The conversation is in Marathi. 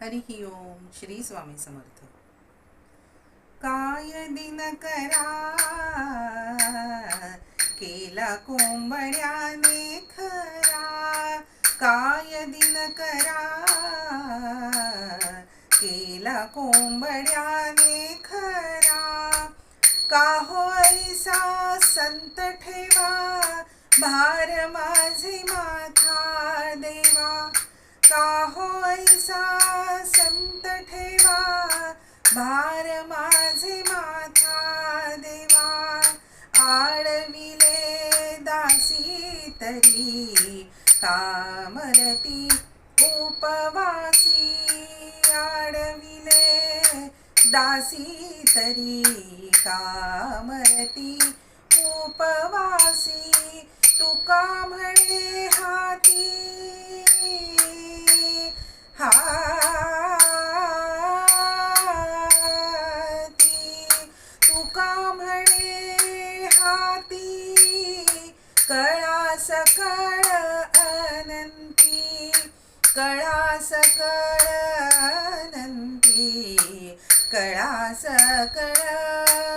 हरी ओम. श्री स्वामी समर्थ. काय दिन करा केला कोंबड्याने खरा. काय दिन करा केला कोंबड्याने खरा. का हो ऐसा संत ठेवा भार माझे माथा देवा. का हो ऐसा संत ठेवा भार माझे माथा देवा. आडविले दासी तरी कामरती उपवासी. आडविले दासी तरी कामरती उपवासी. तुका म्हणे हाती तुका म्हणे हाती कळा सकळ अनंती. कळा सकळ अनंती. कळा सकळ